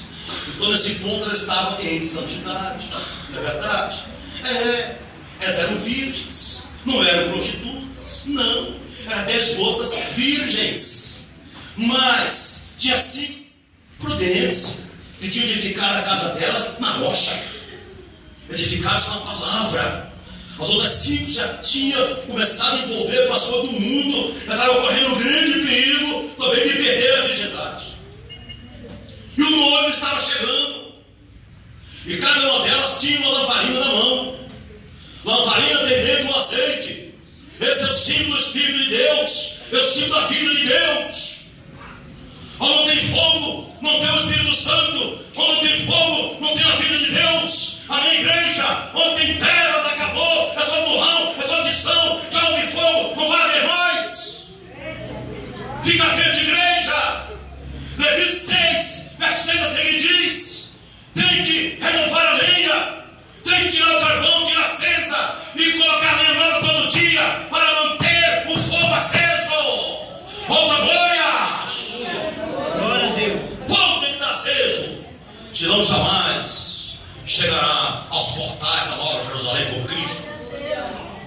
Então nesse ponto elas estavam em santidade. Não é verdade? Elas eram virgens. Não eram prostitutas. Não. Eram 10 moças virgens. Mas tinha 5 prudentes que tinham edificado a casa delas na rocha, edificados na palavra. As outras 5 já tinham começado a envolver com as coisas do mundo, já estavam correndo um grande perigo também de perder a virgindade. E o noivo estava chegando, e cada uma delas tinha uma lamparina na mão. Lamparina tem dentro o azeite. Esse é o símbolo do Espírito de Deus, é o símbolo da vida de Deus. Onde não tem fogo, não tem o Espírito Santo. Onde não tem fogo, não tem a vida de Deus. Amém, igreja? Onde tem trevas, acabou. É só turrão, é só tição. Já houve fogo, não vai haver mais. Fica atento, igreja. Levítico 6, verso 6 a seguir diz: tem que renovar a lenha, tem que tirar o carvão, tirar a cinza e colocar a lenha nova todo dia para manter o fogo aceso. Outra glória. Glória a Deus. O fogo tem que estar aceso, senão jamais chegará aos portais da Nova Jerusalém com Cristo.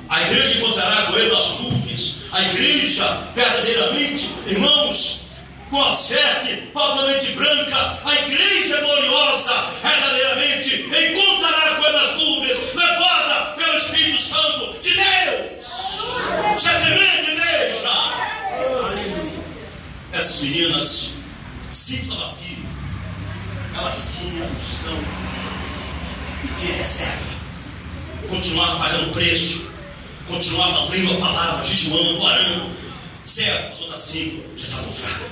A igreja encontrará com ele nas nuvens. A igreja verdadeiramente, irmãos, com as vestes totalmente branca, a igreja gloriosa verdadeiramente encontrará com ele nas nuvens, levada pelo Espírito Santo de Deus. Isso é tremendo, igreja. Essas meninas, 5 da filha, elas tinham unção e tinha reserva. continuava pagando preço, continuava lendo a palavra, jejuando, orando. 0, as outras 5 já estavam fracas.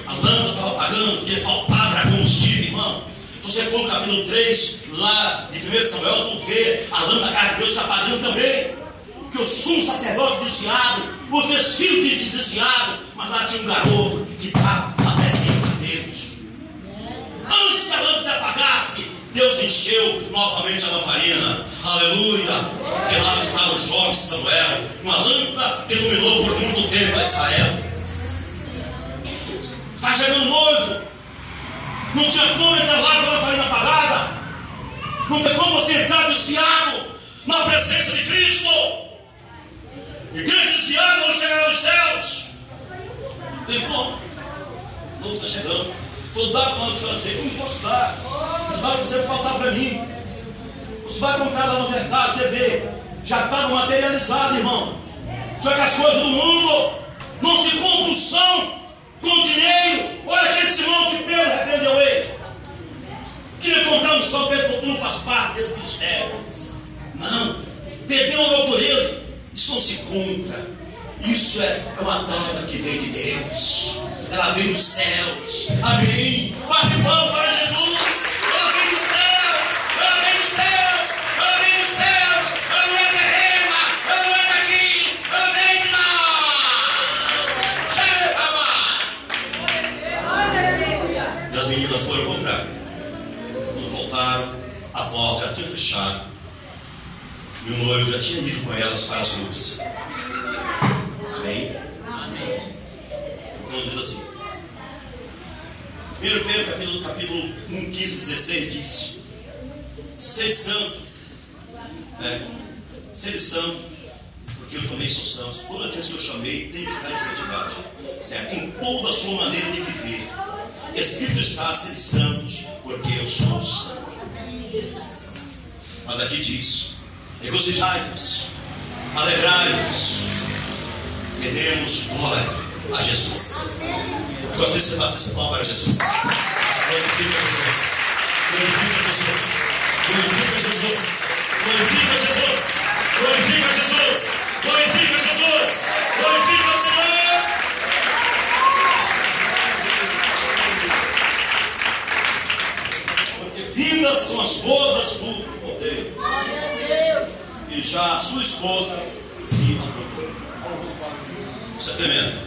A lâmpada estava apagando porque faltava combustível, irmão. Se você for no capítulo 3, lá de 1 Samuel, tu vê a lâmpada da casa de Deus se apagando também. Porque o sumo sacerdote desviado, os teus filhos desviados, mas lá tinha um garoto que estava na presença de Deus. Antes que a lâmpada se apagasse, Deus encheu novamente a lamparina. Aleluia! Porque lá estava o jovem Samuel, uma lâmpada que iluminou por muito tempo a Israel. Está chegando noivo. Não tinha como entrar lá com a lamparina apagada. Não tem como você entrar desviado na presença de Cristo. Igreja desviada não chegará aos céus. Tem como? O novo está chegando. Vou dar para nós fazer. Como posso dar? Não dá para você faltar para mim. Você vai comprar lá no mercado, você vê. Já está materializado, irmão. Só que as coisas do mundo não se compram são com dinheiro. Olha aquele irmão que Pedro repreendeu ele. Queria comprar um som, Pedro não faz parte desse ministério. Não. Pedro orou por ele. Isso não se compra. Isso é uma dádiva que vem de Deus. Ela vem dos céus. Amém. Bate palma para Jesus. Ela vem dos céus. Ela vem dos céus. Ela vem dos céus. Ela não é terrena. Ela não é daqui. Ela vem de lá. Chega, e as meninas foram comprar. Quando voltaram, a porta já tinha fechado. E o noivo já tinha ido com elas para as ruas. Amém? Então diz assim. 1 Pedro capítulo 1, 15, 16 diz: sede santo, sede santo, porque eu também sou santo. Toda vez que eu chamei tem que estar em santidade, certo? Em toda a sua maneira de viver. Escrito está: sede santos, porque eu sou santo. Mas aqui diz: regozijai-vos, alegrai-vos, e demos glória a Jesus. Eu gostaria de você bater essa palma para Jesus. Glorifica Jesus. Glorifica Jesus. Glorifica Jesus. Glorifica Jesus. Glorifica Jesus. Glorifica Jesus. Glorifica o Senhor. Porque vindas são as bodas do Cordeiro. E já a sua esposa se aprontou. Isso é tremendo.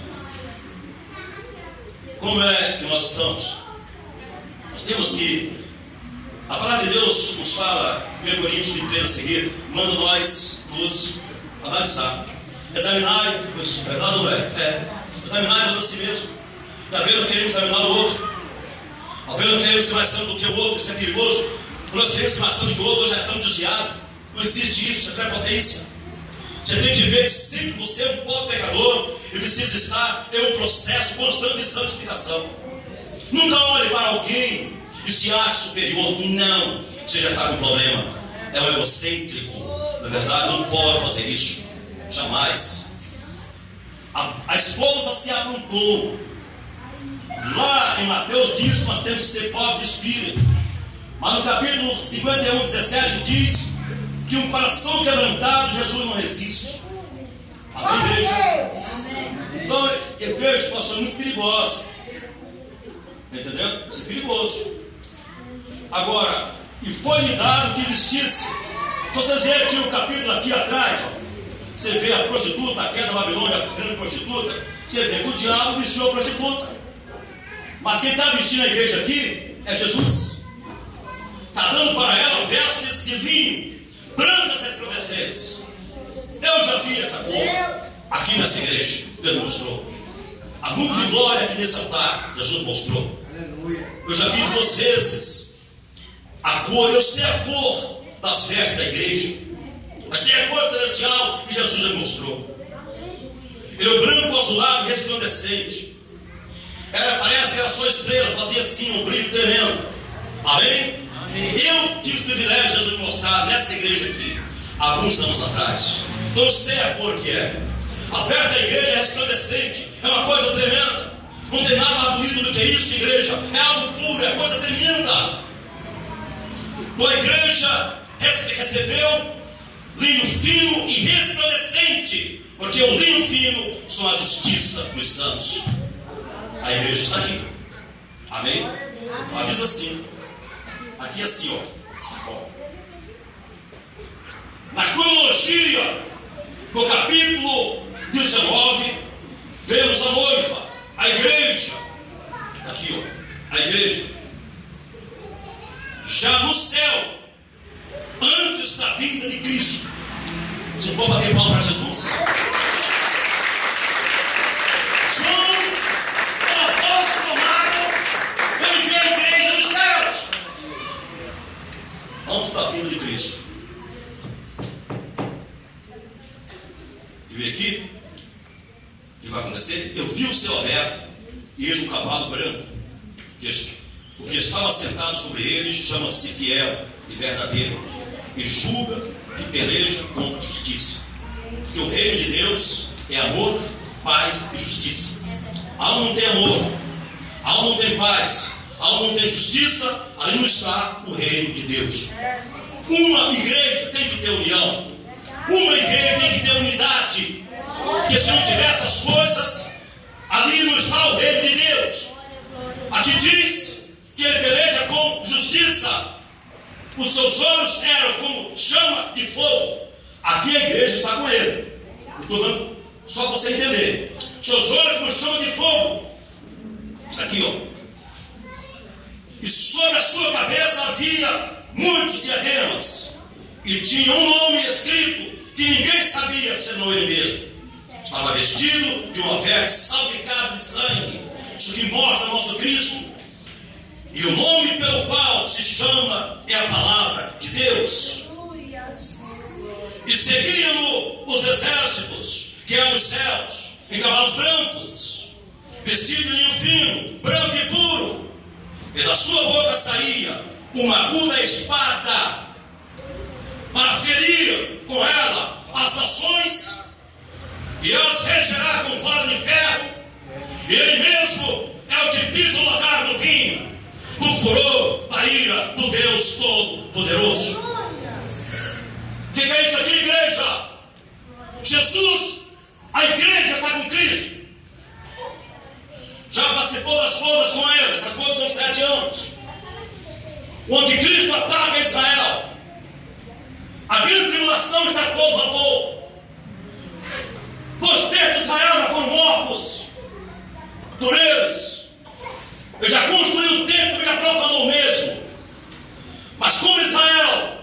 Como é que nós estamos? Nós temos que... A palavra de Deus nos fala, 1 Coríntios 23 a seguir, manda nós nos analisar. Examinar, verdade ou não é? Examinar-nos a si mesmo. Está vendo que queremos examinar o outro? Está vendo que queremos ser mais santo do que o outro? Isso é perigoso. Nós queremos ser mais santo do que o outro, nós já estamos desviados. Não existe isso, isso é prepotência. Você tem que ver que sempre você é um pobre pecador e precisa ter um processo constante de santificação. Nunca olhe para alguém e se ache superior. Não, você já está com um problema. É um egocêntrico. Na verdade, não pode fazer isso. Jamais. A esposa se aprontou. Lá em Mateus diz que nós temos que ser pobres de espírito. Mas no capítulo 51, 17 diz que um coração quebrantado Jesus não resiste. Amém, igreja? Então eu vejo situações muito perigosas. Entendeu? Isso é perigoso. Agora, e foi-lhe dado que vestisse. Se vocês verem aqui o capítulo aqui atrás, ó, você vê a prostituta, a queda da Babilônia, a grande prostituta. Você vê que o diabo vestiu a prostituta. Mas quem está vestindo a igreja aqui é Jesus. Está dando para ela vestes de linho, brancas resplandecentes. Eu já vi essa cor aqui nessa igreja. Deus mostrou. A nuvem de glória aqui nesse altar, Jesus mostrou. Eu já vi 2 vezes a cor. Eu sei a cor das vestes da igreja. Mas tem a cor celestial que Jesus já mostrou. Ele é o branco azulado e resplandecente. Parece que era só estrela, fazia assim um brilho tremendo. Amém? Eu tive o privilégio de Jesus mostrar nessa igreja aqui, há alguns anos atrás. Então eu sei a cor que é. A veste da igreja é resplandecente, é uma coisa tremenda. Não tem nada mais bonito do que isso, igreja. É algo puro, é coisa tremenda. Então a igreja recebeu linho fino e resplandecente, porque o linho fino são a justiça dos santos. A igreja está aqui. Amém? Ela diz assim. Aqui assim, ó. Na cronologia do capítulo 19, vemos a noiva, a igreja. Aqui, ó. A igreja. Já no céu, antes da vinda de Cristo. Você pode bater palma para Jesus? João, o apóstolo amado, ele vê a igreja dos céus. Antes da vinda de Cristo. E vê aqui o que vai acontecer. Eu vi o céu aberto e eis um cavalo branco. O que estava sentado sobre ele chama-se fiel e verdadeiro, e julga e peleja contra a justiça. Porque o reino de Deus é amor, paz e justiça. Aonde não tem amor, aonde não tem paz, aonde não tem justiça, ali não está o reino de Deus. Uma igreja tem que ter união, uma igreja tem que ter unidade, porque se não tiver essas coisas, ali não está o reino de Deus. Aqui diz que ele peleja com justiça. Os seus olhos eram como chama de fogo. Aqui a igreja está com ele. Estou dando só para você entender. Seus olhos como chama de fogo. Aqui, ó. E sobre a sua cabeça havia muitos diademas. E tinha um nome escrito que ninguém sabia senão ele mesmo. Estava vestido de uma veste salpicada de sangue. Isso que mostra o nosso Cristo. E o nome pelo qual se chama é a palavra de Deus. E seguiam-no os exércitos que eram os céus, em cavalos brancos, vestidos de linho fino, branco e puro. E da sua boca saía uma aguda espada para ferir com ela as nações, e elas regerá com vara de ferro. E ele mesmo é o que pisa o lagar do vinho, do furor, da ira do Deus Todo-Poderoso. O que é isso aqui, igreja? Jesus, a igreja está com Cristo. Já participou das bodas com ele. Essas bodas são 7 anos. O anticristo ataca Israel. A grande tribulação está todo vapor. 2 terços de Israel já foram mortos por eles. Ele já construiu o templo e já profanou mesmo. Mas como Israel,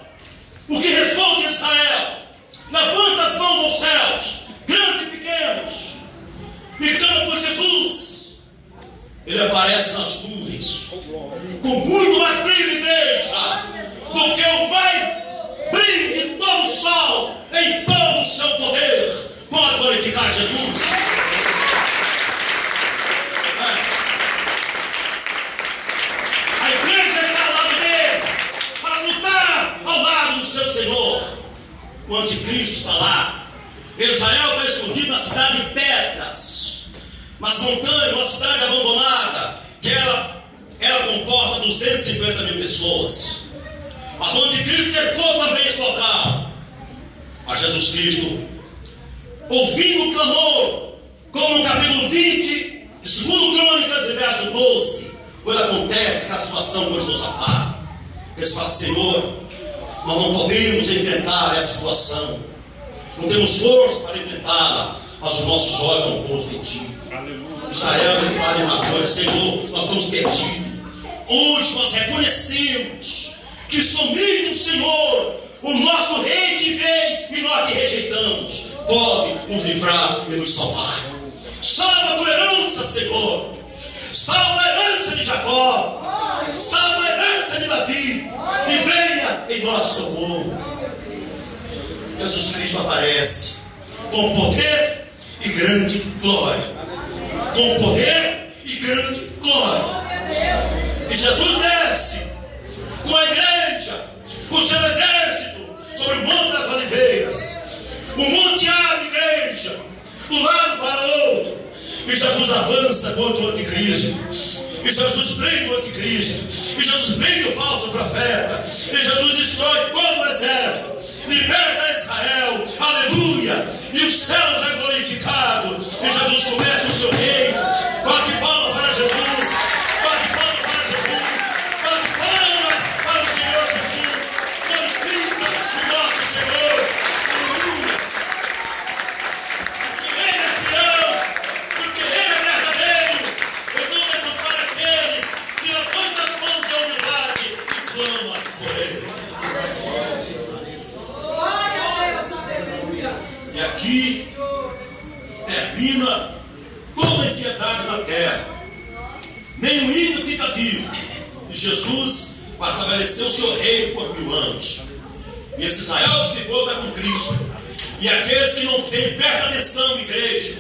o que restou de Israel, levanta as mãos aos céus, grandes e pequenos, e clama por Jesus. Ele aparece nas nuvens, com muito mais brilho, igreja, do que o mais brilho de todo o sol, em todo o seu poder. Pode glorificar Jesus. A igreja está ao lado dele, para lutar ao lado do seu Senhor. O anticristo está lá. Israel está escondido na cidade de Petras, nas montanhas, uma cidade abandonada, que ela comporta 250 mil pessoas. Mas o anticristo cercou também esse local. Mas Jesus Cristo, ouvindo o clamor, como no capítulo 20, de 2 Crônicas, verso 12, quando acontece a situação com Josafá, eles falam: Senhor, nós não podemos enfrentar essa situação, não temos força para enfrentá-la, mas os nossos olhos estão postos em Ti. Israel, ele fala uma coisa: Senhor, nós estamos perdidos. Hoje nós reconhecemos que somente o Senhor, o nosso Rei que veio e nós que rejeitamos, pode nos livrar e nos salvar. Salva a tua herança, Senhor. Salva a herança de Jacó. Salva a herança de Davi. E venha em nosso socorro. Jesus Cristo aparece com poder e grande glória. Com poder e grande glória. E Jesus desce com a igreja, com o seu exército, sobre o Monte das Oliveiras. O monte abre, igreja, de um lado para o outro. E Jesus avança contra o anticristo. E Jesus prende o anticristo. E Jesus prende o falso profeta. E Jesus destrói todo o exército. Liberta Israel. Aleluia. E os céus é glorificado. E Jesus começa o seu reino. Bate palma para Jesus. Bate palma para Jesus. Bate palmas para o Senhor Jesus. Glorifica o nosso Senhor. Aleluia. Porque Ele é fiel. Porque Ele é verdadeiro. Eu não desamparo aqueles que levantam as mãos da humildade e clamam por Ele. Glória a Deus, aleluia. E aqui termina toda a impiedade na terra. Nem o ímpio fica vivo. E Jesus vai estabelecer o seu reino por 1000 anos. E esse Israel que ficou está com Cristo. E aqueles que não têm, presta atenção, igreja.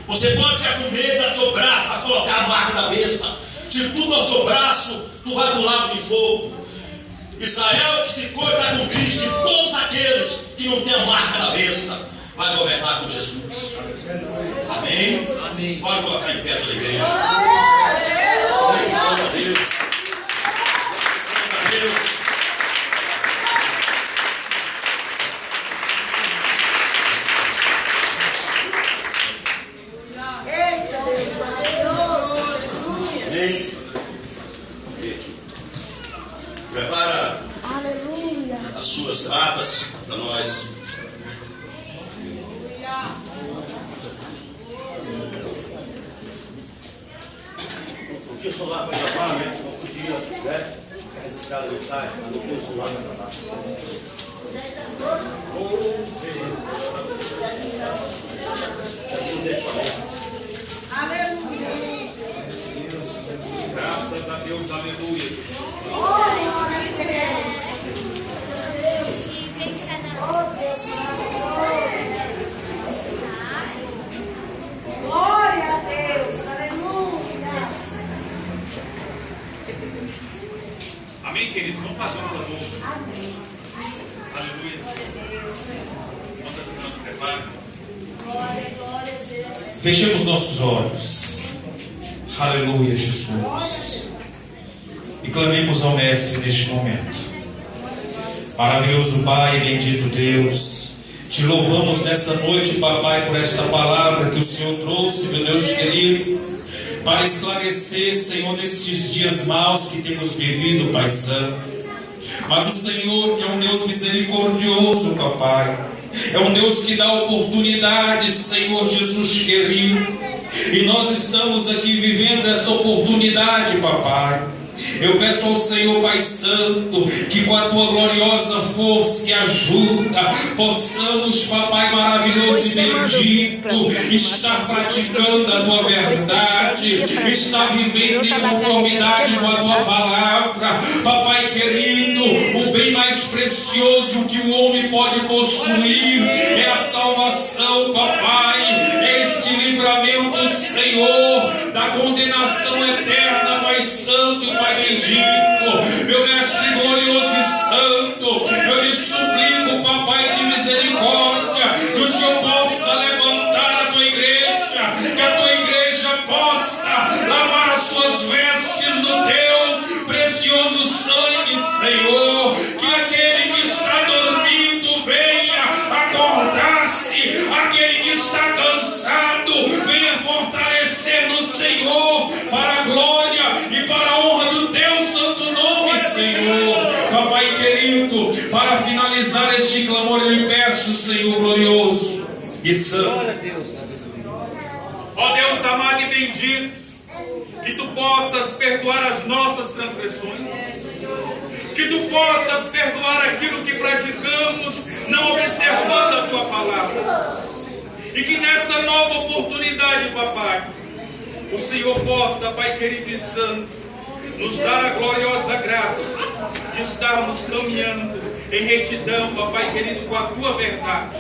Você pode ficar com medo do seu braço para colocar a marca da besta. Se tudo ao seu braço, tu vai do lago de fogo. Israel que ficou está com Cristo. E todos aqueles que não têm a marca da besta vai governar com Jesus. Amém? Amém. Pode colocar em pé toda a igreja. Aleluia. Glória a Deus. Glória a Deus. Eita Deus, aleluia. Amém. Prepara as suas cartas para nós. Não tinha celular para gravar, né? Não podia, né? Essa escada de sai, mas não tinha celular para gravar. Aleluia. Graças a Deus, aleluia. Glória a Deus, aleluia. Amém, queridos? Vamos fazer um clamor. Aleluia. Quando as irmãs se preparam. Glória, glória a Deus. Fechemos nossos olhos. Aleluia, Jesus. E clamemos ao Mestre neste momento. Maravilhoso Pai, bendito Deus. Te louvamos nessa noite, papai, por esta palavra que o Senhor trouxe, meu Deus querido, para esclarecer, Senhor, nestes dias maus que temos vivido, Pai Santo. Mas o Senhor, que é um Deus misericordioso, papai, é um Deus que dá oportunidade, Senhor Jesus querido. E nós estamos aqui vivendo essa oportunidade, papai. Eu peço ao Senhor, Pai Santo, que com a tua gloriosa força e ajuda possamos, papai maravilhoso e bendito, estar praticando a tua verdade, estar vivendo em conformidade com a tua palavra. Papai querido, o bem mais precioso que o homem pode possuir é a salvação, papai, é este livramento, Senhor, da condenação eterna, Pai Santo e Pai bendito, meu Mestre glorioso e santo. Eu lhe suplico, papai de misericórdia, que o Senhor possa levantar a tua igreja, que a tua igreja possa lavar as suas vestes no teu precioso sangue, Senhor. Que aquele que está dormindo venha acordar-se, aquele que está cansado venha fortalecer no Senhor, para a glória e para a honra do teu santo nome, Senhor. Papai querido, para finalizar este clamor, eu lhe peço, Senhor glorioso e santo. Glória a Deus. Ó Deus amado e bendito, que tu possas perdoar as nossas transgressões, que tu possas perdoar aquilo que praticamos, não observando a tua palavra, e que nessa nova oportunidade, papai, o Senhor possa, Pai querido e santo, nos dar a gloriosa graça de estarmos caminhando em retidão, papai querido, com a tua verdade,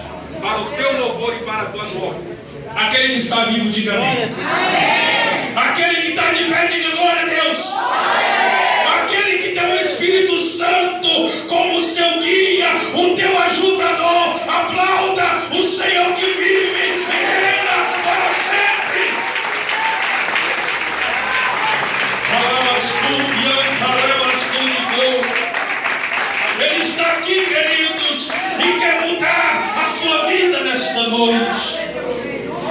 para o teu louvor e para a tua glória. Aquele que está vivo, diga amém. Aquele que está de pé, diga glória a Deus. Aquele que tem o Espírito Santo como seu guia, o teu ajudador, aplauda o Senhor que vive e reina para sempre.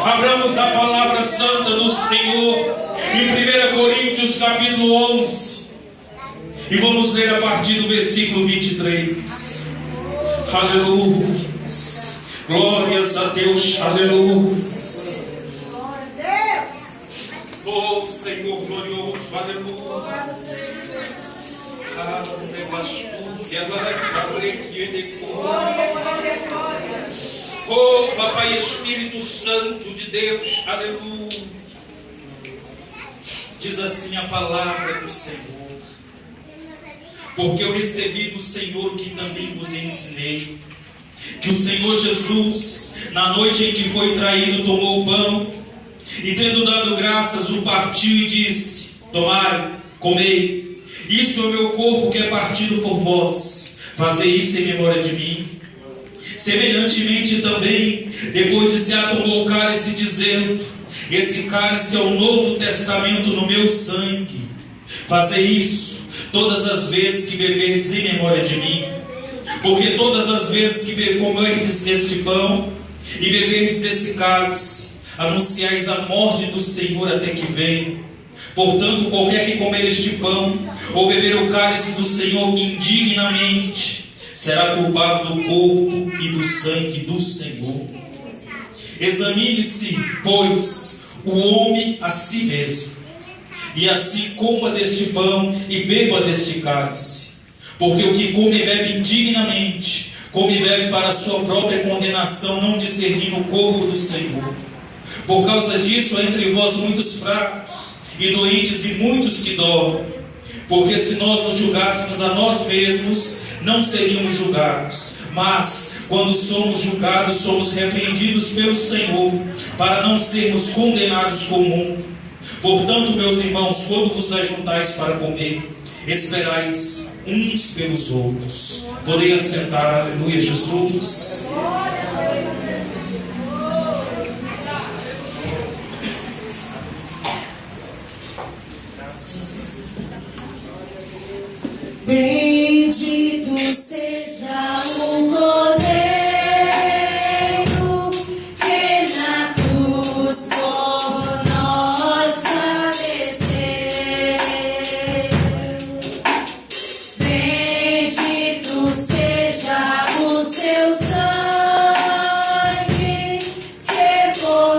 Abramos a palavra santa do Senhor em 1 Coríntios capítulo 11 e vamos ler a partir do versículo 23. Aleluia. Glórias a Deus. Aleluia. Oh Senhor glorioso. Aleluia. Oh Papai Espírito Santo de Deus. Aleluia. Diz assim a palavra do Senhor: porque eu recebi do Senhor o que também vos ensinei, que o Senhor Jesus, na noite em que foi traído, tomou o pão e, tendo dado graças, o partiu e disse: tomai, comei, isto é o meu corpo que é partido por vós, fazei isso em memória de mim. Semelhantemente também, depois de se tomou o cálice, dizendo: esse cálice é o novo testamento no meu sangue, fazei isso todas as vezes que beberdes em memória de mim. Porque todas as vezes que comerdes este pão e beberdes esse cálice, anunciais a morte do Senhor até que venha. Portanto, qualquer que comer este pão ou beber o cálice do Senhor indignamente, será culpado do corpo e do sangue do Senhor. Examine-se, pois, o homem a si mesmo, e assim coma deste pão e beba deste cálice. Porque o que come e bebe indignamente, come e bebe para a sua própria condenação, não discernindo o corpo do Senhor. Por causa disso, há entre vós muitos fracos e doentes e muitos que dormem. Porque se nós nos julgássemos a nós mesmos, não seríamos julgados. Mas, quando somos julgados, somos repreendidos pelo Senhor, para não sermos condenados com o mundo. Portanto, meus irmãos, quando vos ajuntais para comer, esperais uns pelos outros. Podem assentar. Aleluia, Jesus. Bendito seja o Cordeiro que na cruz por nós padeceu. Bendito seja o seu sangue que por